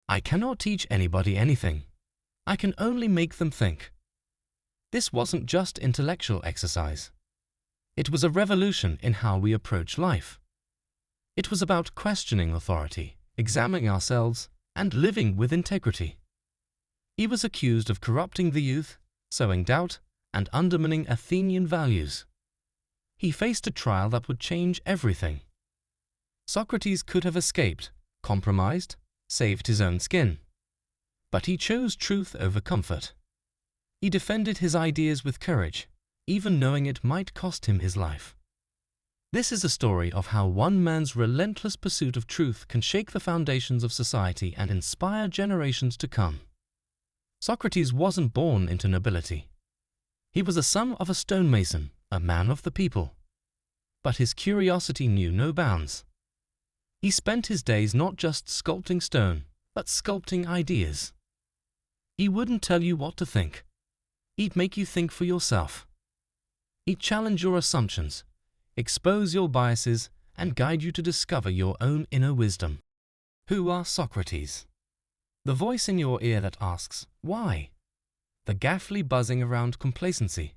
I cannot teach anybody anything. I can only make them think. This wasn't just intellectual exercise. It was a revolution in how we approach life. It was about questioning authority, examining ourselves, and living with integrity. He was accused of corrupting the youth, sowing doubt, and undermining Athenian values. He faced a trial that would change everything. Socrates could have escaped, compromised, saved his own skin. But he chose truth over comfort. He defended his ideas with courage, even knowing it might cost him his life. This is a story of how one man's relentless pursuit of truth can shake the foundations of society and inspire generations to come. Socrates wasn't born into nobility. He was the son of a stonemason, a man of the people. But his curiosity knew no bounds. He spent his days not just sculpting stone, but sculpting ideas. He wouldn't tell you what to think. He'd make you think for yourself. He'd challenge your assumptions, expose your biases, and guide you to discover your own inner wisdom. Who are Socrates? The voice in your ear that asks, why? The gaffly buzzing around complacency,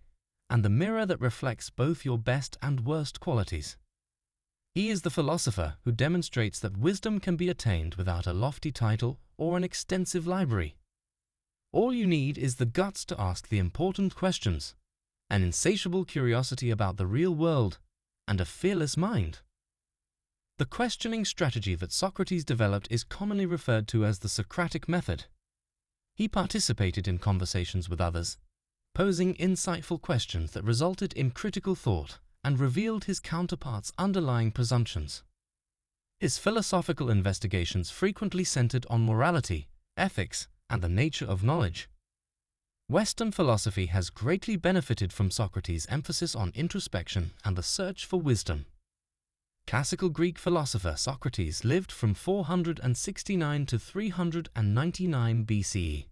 and the mirror that reflects both your best and worst qualities. He is the philosopher who demonstrates that wisdom can be attained without a lofty title or an extensive library. All you need is the guts to ask the important questions, an insatiable curiosity about the real world, and a fearless mind. The questioning strategy that Socrates developed is commonly referred to as the Socratic method. He participated in conversations with others, posing insightful questions that resulted in critical thought and revealed his counterpart's underlying presumptions. His philosophical investigations frequently centered on morality, ethics, and the nature of knowledge. Western philosophy has greatly benefited from Socrates' emphasis on introspection and the search for wisdom. Classical Greek philosopher Socrates lived from 469 to 399 BCE.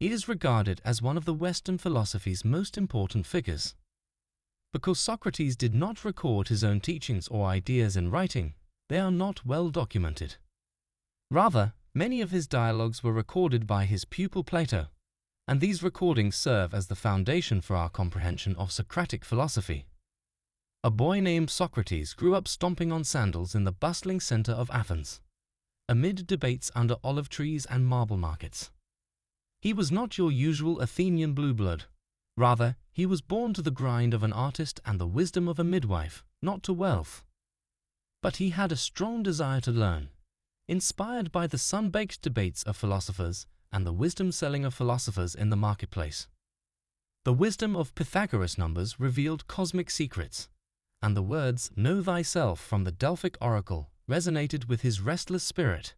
He is regarded as one of the Western philosophy's most important figures. Because Socrates did not record his own teachings or ideas in writing, they are not well documented. Rather, many of his dialogues were recorded by his pupil Plato, and these recordings serve as the foundation for our comprehension of Socratic philosophy. A boy named Socrates grew up stomping on sandals in the bustling center of Athens, amid debates under olive trees and marble markets. He was not your usual Athenian blue blood. Rather, he was born to the grind of an artist and the wisdom of a midwife, not to wealth. But he had a strong desire to learn, inspired by the sun-baked debates of philosophers and the wisdom-selling of philosophers in the marketplace. The wisdom of Pythagoras' numbers revealed cosmic secrets, and the words, "Know thyself," from the Delphic oracle resonated with his restless spirit.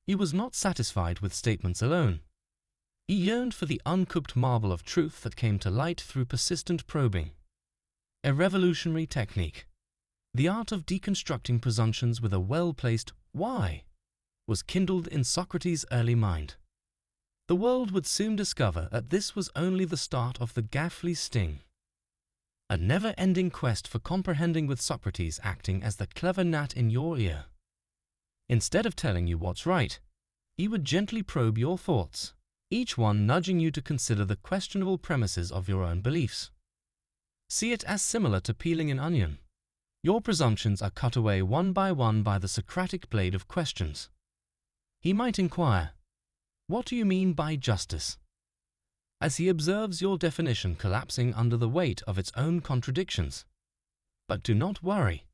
He was not satisfied with statements alone. He yearned for the uncooked marble of truth that came to light through persistent probing. A revolutionary technique, the art of deconstructing presumptions with a well-placed "why?" was kindled in Socrates' early mind. The world would soon discover that this was only the start of the gaffly sting. A never-ending quest for comprehending, with Socrates acting as the clever gnat in your ear. Instead of telling you what's right, he would gently probe your thoughts, each one nudging you to consider the questionable premises of your own beliefs. See it as similar to peeling an onion. Your presumptions are cut away one by the Socratic blade of questions. He might inquire, "What do you mean by justice?" as he observes your definition collapsing under the weight of its own contradictions. But do not worry.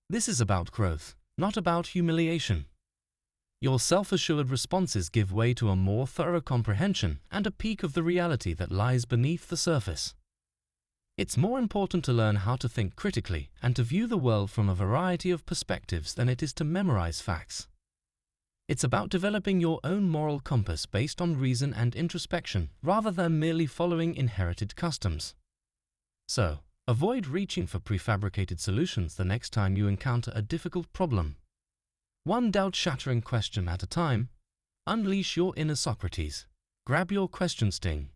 This is about growth, not about humiliation. Your self-assured responses give way to a more thorough comprehension and a peek of the reality that lies beneath the surface. It's more important to learn how to think critically and to view the world from a variety of perspectives than it is to memorize facts. It's about developing your own moral compass based on reason and introspection rather than merely following inherited customs. So, avoid reaching for prefabricated solutions the next time you encounter a difficult problem. One doubt-shattering question at a time, unleash your inner Socrates, grab your question sting,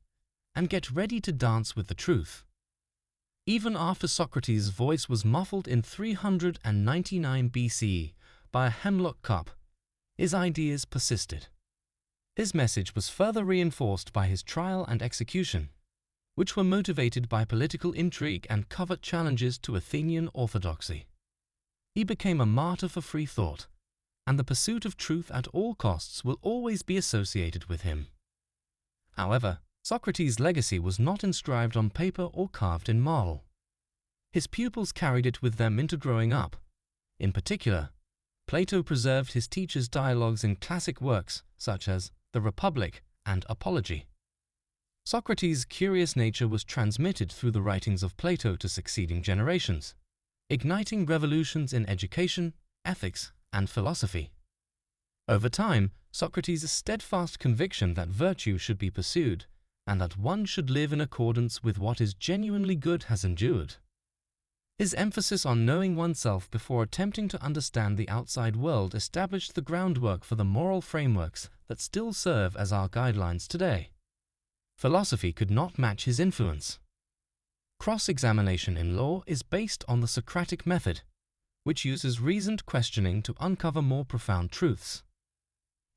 and get ready to dance with the truth. Even after Socrates' voice was muffled in 399 BCE by a hemlock cup, his ideas persisted. His message was further reinforced by his trial and execution, which were motivated by political intrigue and covert challenges to Athenian orthodoxy. He became a martyr for free thought, and the pursuit of truth at all costs will always be associated with him. However, Socrates' legacy was not inscribed on paper or carved in marble. His pupils carried it with them into growing up. In particular, Plato preserved his teacher's dialogues in classic works such as The Republic and Apology. Socrates' curious nature was transmitted through the writings of Plato to succeeding generations, igniting revolutions in education, ethics, and philosophy. Over time, Socrates' steadfast conviction that virtue should be pursued and that one should live in accordance with what is genuinely good has endured. His emphasis on knowing oneself before attempting to understand the outside world established the groundwork for the moral frameworks that still serve as our guidelines today. Philosophy could not match his influence. Cross-examination in law is based on the Socratic method, which uses reasoned questioning to uncover more profound truths.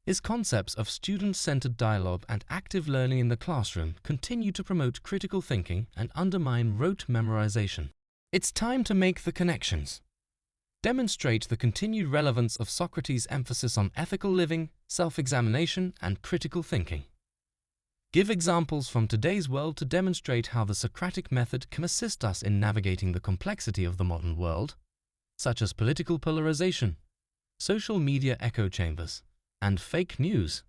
His concepts of student-centered dialogue and active learning in the classroom continue to promote critical thinking and undermine rote memorization. It's time to make the connections. Demonstrate the continued relevance of Socrates' emphasis on ethical living, self-examination, and critical thinking. Give examples from today's world to demonstrate how the Socratic method can assist us in navigating the complexity of the modern world, such as political polarization, social media echo chambers, and fake news.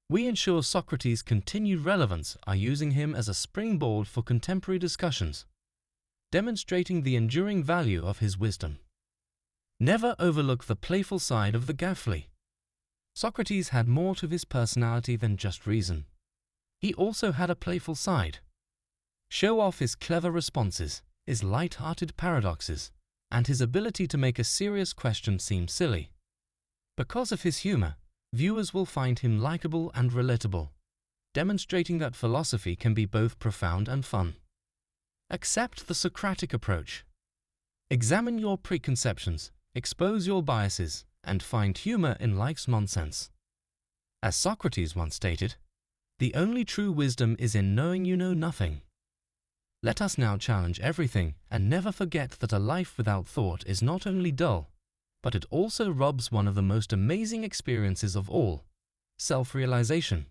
We ensure Socrates' continued relevance are using him as a springboard for contemporary discussions, demonstrating the enduring value of his wisdom. Never overlook the playful side of the Gafly. Socrates had more to his personality than just reason. He also had a playful side. Show off his clever responses, his light-hearted paradoxes, and his ability to make a serious question seem silly. Because of his humor, viewers will find him likable and relatable, demonstrating that philosophy can be both profound and fun. Accept the Socratic approach. Examine your preconceptions, expose your biases, and find humor in life's nonsense. As Socrates once stated, "The only true wisdom is in knowing you know nothing." Let us now challenge everything and never forget that a life without thought is not only dull, but it also robs one of the most amazing experiences of all, self-realization.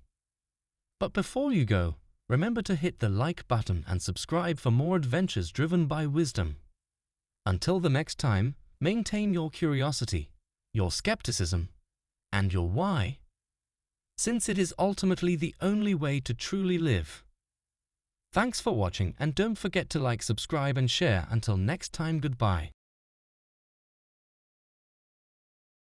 But before you go, remember to hit the like button and subscribe for more adventures driven by wisdom. Until the next time, maintain your curiosity, your skepticism, and your why, since it is ultimately the only way to truly live. Thanks for watching, and don't forget to like, subscribe, and share. Until next time, goodbye.